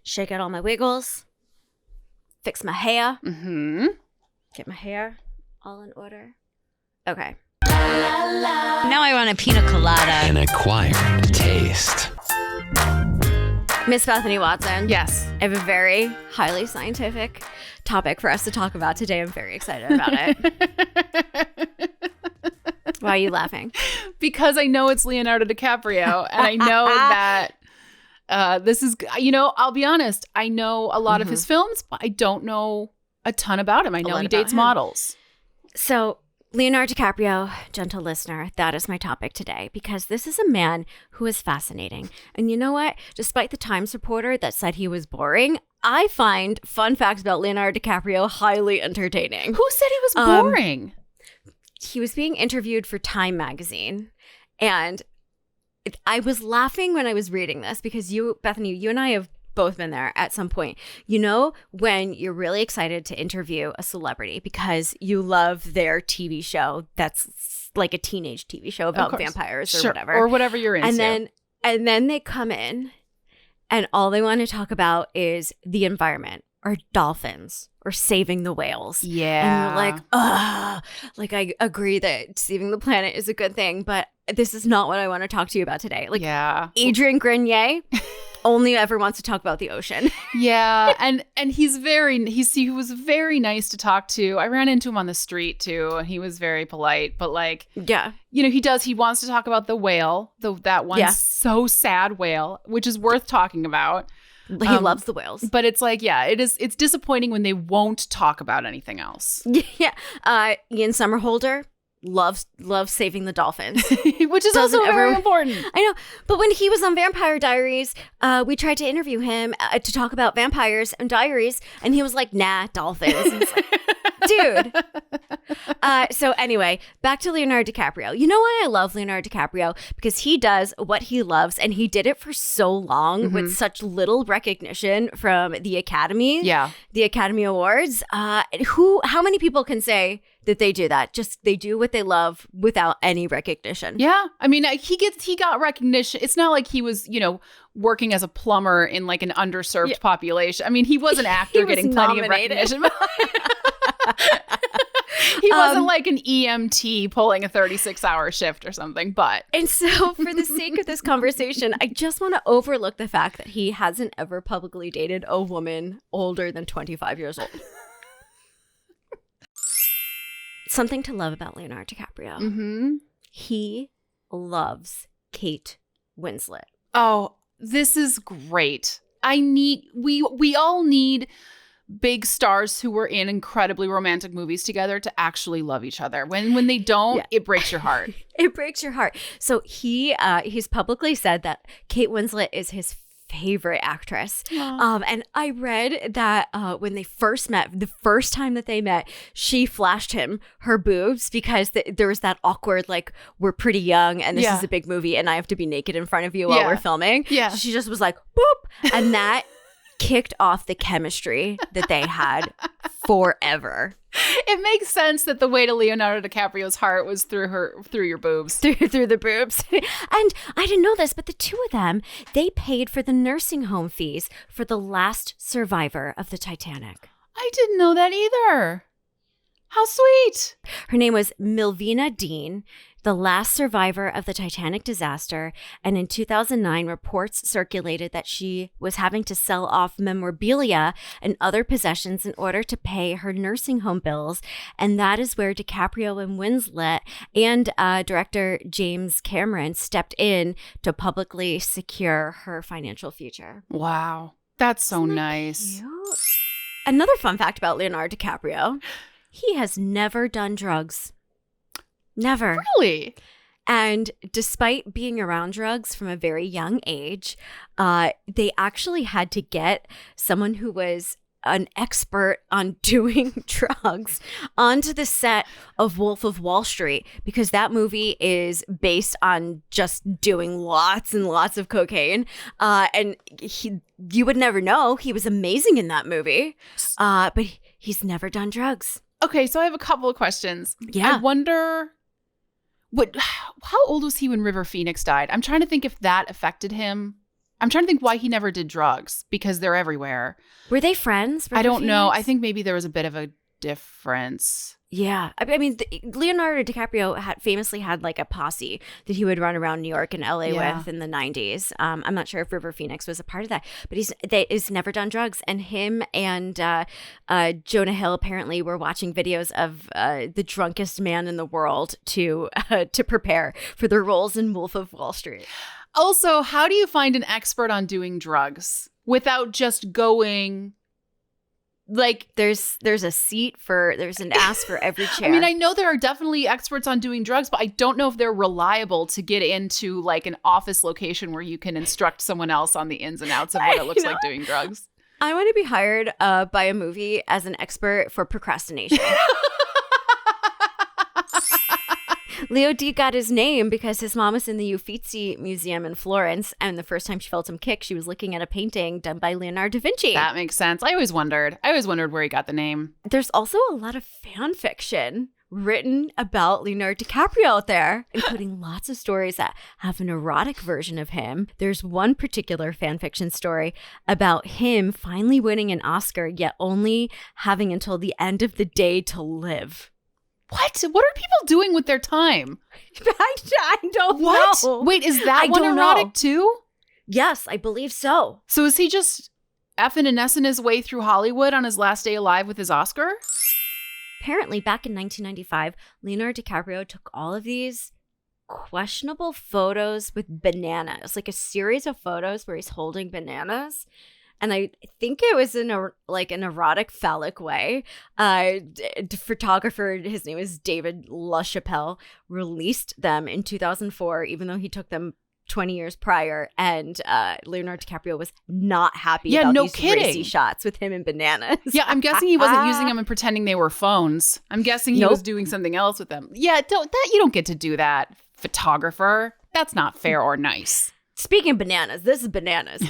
shake out all my wiggles, fix my hair, get my hair all in order. Okay. Now I want a pina colada. An acquired taste. Miss Bethany Watson. Yes. I have a very highly scientific topic for us to talk about today. I'm very excited about it. Why are you laughing? Because I know it's Leonardo DiCaprio, and I know that this is, I'll be honest. I know a lot of his films, but I don't know a ton about him. I know he dates models. So Leonardo DiCaprio, gentle listener, that is my topic today because this is a man who is fascinating. And you know what? Despite the Times reporter that said he was boring, I find fun facts about Leonardo DiCaprio highly entertaining. Who said he was boring? He was being interviewed for Time magazine, and I was laughing when I was reading this because Bethany, you and I have both been there at some point. You know, when you're really excited to interview a celebrity because you love their TV show that's like a teenage TV show about vampires or whatever. Or whatever you're into. And then they come in and all they want to talk about is the environment or dolphins or saving the whales. Yeah. And you're like, ugh. Like, I agree that saving the planet is a good thing, but this is not what I want to talk to you about today. Like, Adrian Grenier only ever wants to talk about the ocean. Yeah. And he was very nice to talk to. I ran into him on the street too, and he was very polite, but he wants to talk about the whale, that one so sad whale, which is worth talking about. He loves the whales. But it's like, it's disappointing when they won't talk about anything else. Yeah. Ian Somerhalder loves saving the dolphins. Which is also very important. I know. But when he was on Vampire Diaries, we tried to interview him to talk about vampires and diaries. And he was like, nah, dolphins. And it's like, dude. So anyway, back to Leonardo DiCaprio. You know why I love Leonardo DiCaprio? Because he does what he loves, and he did it for so long with such little recognition from the Academy. Yeah. The Academy Awards. How many people can say that they do that? Just they do what they love without any recognition. Yeah. I mean, he got recognition. It's not like he was, working as a plumber in like an underserved population. I mean, he was an actor getting plenty of recognition. He wasn't like an EMT pulling a 36-hour shift or something, but. And so for the sake of this conversation, I just want to overlook the fact that he hasn't ever publicly dated a woman older than 25 years old. Something to love about Leonardo DiCaprio. Mm-hmm. He loves Kate Winslet. Oh, this is great. We all need big stars who were in incredibly romantic movies together to actually love each other. When they don't, it breaks your heart. It breaks your heart. So he's publicly said that Kate Winslet is his favorite actress. And I read that when they first met, the first time that they met, she flashed him her boobs because there was that awkward, like, we're pretty young and this is a big movie and I have to be naked in front of you while we're filming. Yeah. She just was like, boop. And that kicked off the chemistry that they had forever. It makes sense that the way to Leonardo DiCaprio's heart was through your boobs. Through the boobs. And I didn't know this, but the two of them, they paid for the nursing home fees for the last survivor of the Titanic. I didn't know that either. How sweet. Her name was Milvina Dean, the last survivor of the Titanic disaster. And in 2009, reports circulated that she was having to sell off memorabilia and other possessions in order to pay her nursing home bills. And that is where DiCaprio and Winslet and director James Cameron stepped in to publicly secure her financial future. Wow. That's so nice. Cute? Another fun fact about Leonardo DiCaprio. He has never done drugs. Never. Really? And despite being around drugs from a very young age, they actually had to get someone who was an expert on doing drugs onto the set of Wolf of Wall Street because that movie is based on just doing lots and lots of cocaine. And you would never know. He was amazing in that movie, but he's never done drugs. Okay, so I have a couple of questions. Yeah. I wonder, how old was he when River Phoenix died? I'm trying to think if that affected him I'm trying to think why he never did drugs, because they're everywhere. Were they friends? I don't know. I think maybe there was a bit of a difference. Yeah. I mean, Leonardo DiCaprio famously had like a posse that he would run around New York and LA with in the 90s. I'm not sure if River Phoenix was a part of that, but he's never done drugs. And him and Jonah Hill apparently were watching videos of the drunkest man in the world to prepare for their roles in Wolf of Wall Street. Also, how do you find an expert on doing drugs without just going... Like there's an ass for every chair. I mean, I know there are definitely experts on doing drugs, but I don't know if they're reliable to get into like an office location where you can instruct someone else on the ins and outs of what it looks like doing drugs. I want to be hired by a movie as an expert for procrastination. Leo D got his name because his mom was in the Uffizi Museum in Florence, and the first time she felt him kick, she was looking at a painting done by Leonardo da Vinci. That makes sense. I always wondered where he got the name. There's also a lot of fan fiction written about Leonardo DiCaprio out there, including lots of stories that have an erotic version of him. There's one particular fan fiction story about him finally winning an Oscar, yet only having until the end of the day to live. What? What are people doing with their time? I don't know. Wait, is that one erotic too? Yes, I believe so. So is he just effing and essing his way through Hollywood on his last day alive with his Oscar? Apparently, back in 1995, Leonardo DiCaprio took all of these questionable photos with bananas, like a series of photos where he's holding bananas. And I think it was in an erotic, phallic way. Photographer, his name is David LaChapelle, released them in 2004, even though he took them 20 years prior. And Leonardo DiCaprio was not happy about these racy shots with him and bananas. Yeah, I'm guessing he wasn't using them and pretending they were phones. I'm guessing he was doing something else with them. Yeah, you don't get to do that, photographer. That's not fair or nice. Speaking of bananas, this is bananas.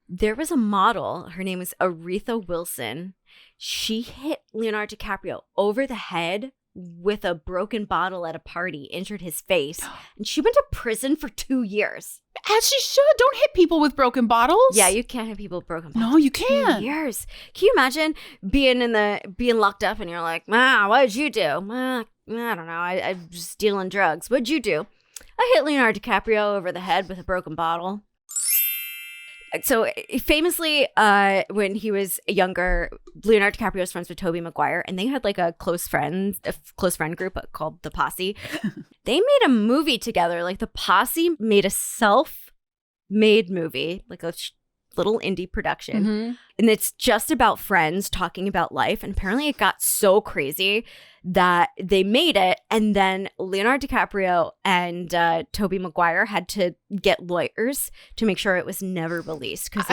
There was a model, her name was Aretha Wilson. She hit Leonardo DiCaprio over the head with a broken bottle at a party, injured his face, and she went to prison for 2 years. As she should. Don't hit people with broken bottles. Yeah, you can't hit people with broken bottles. No, you can't. 2 years. Can you imagine being locked up and you're like, what did you do? I don't know. I'm just dealing drugs. What'd you do? I hit Leonardo DiCaprio over the head with a broken bottle. So famously, when he was younger, Leonardo DiCaprio was friends with Tobey Maguire, and they had like a close friend group called the Posse. They made a movie together. Like the Posse made a self-made movie, like a little indie production. Mm-hmm. And it's just about friends talking about life. And apparently it got so crazy that they made it. And then Leonardo DiCaprio and Tobey Maguire had to get lawyers to make sure it was never released because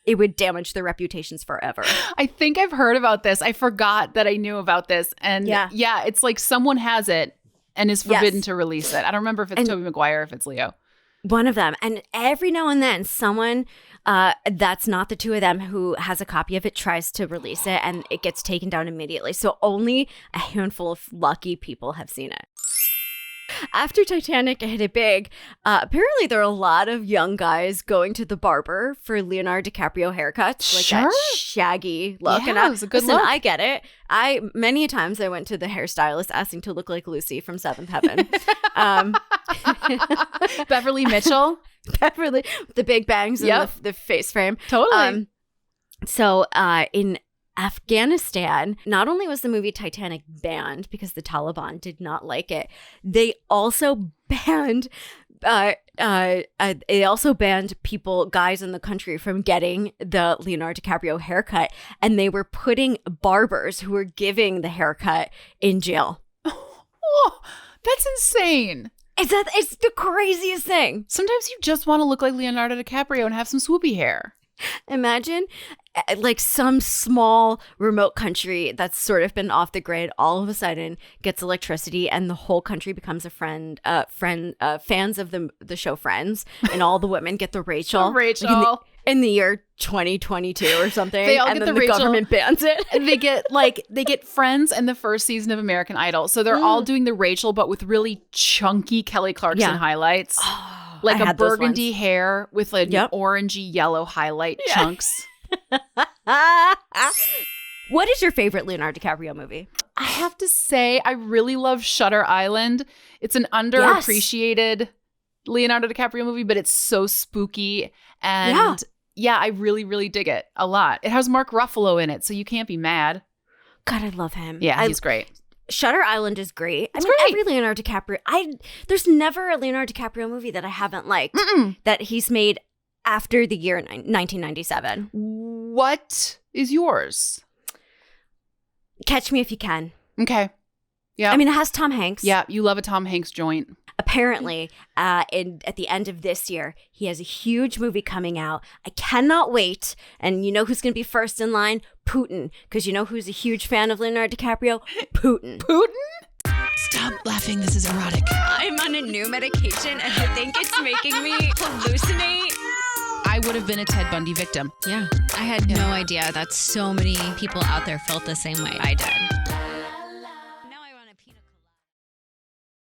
it would damage their reputations forever. I think I've heard about this. I forgot that I knew about this. And yeah it's like someone has it and is forbidden to release it. I don't remember if it's Tobey Maguire or if it's Leo. One of them. And every now and then someone that's not the two of them who has a copy of it tries to release it and it gets taken down immediately. So only a handful of lucky people have seen it. After Titanic hit it big, apparently there are a lot of young guys going to the barber for Leonardo DiCaprio haircuts, like that shaggy look. Yeah, and it was a good look. I get it. Many times I went to the hairstylist asking to look like Lucy from Seventh Heaven. Beverly Mitchell. Beverly, the big bangs and the face frame. Totally. So in Afghanistan, not only was the movie Titanic banned because the Taliban did not like it, they also banned guys in the country from getting the Leonardo DiCaprio haircut, and they were putting barbers who were giving the haircut in jail. Oh, that's insane. It's the craziest thing. Sometimes you just want to look like Leonardo DiCaprio and have some swoopy hair. Imagine like some small remote country that's sort of been off the grid all of a sudden gets electricity and the whole country becomes fans of the show Friends, and all the women get the Rachel. Rachel. In the year 2022 or something. They all and get then the Rachel. Government bans it. And they get Friends and the first season of American Idol. So they're all doing the Rachel, but with really chunky Kelly Clarkson highlights. Like a burgundy hair with like orangey yellow highlight chunks. What is your favorite Leonardo DiCaprio movie? I have to say, I really love Shutter Island. It's an underappreciated Leonardo DiCaprio movie, but it's so spooky. And I really, really dig it a lot. It has Mark Ruffalo in it, so you can't be mad. God, I love him. Yeah, he's great. Shutter Island is great. It's great. Every Leonardo DiCaprio. There's never a Leonardo DiCaprio movie that I haven't liked that he's made after the year 1997. What is yours? Catch Me If You Can. Okay. Yeah. I mean, it has Tom Hanks. Yeah, you love a Tom Hanks joint. Apparently, at the end of this year, he has a huge movie coming out. I cannot wait. And you know who's going to be first in line? Putin. Because you know who's a huge fan of Leonardo DiCaprio? Putin. Putin? Stop laughing. This is erotic. I'm on a new medication and I think it's making me hallucinate. I would have been a Ted Bundy victim. Yeah. I had no idea that so many people out there felt the same way I did.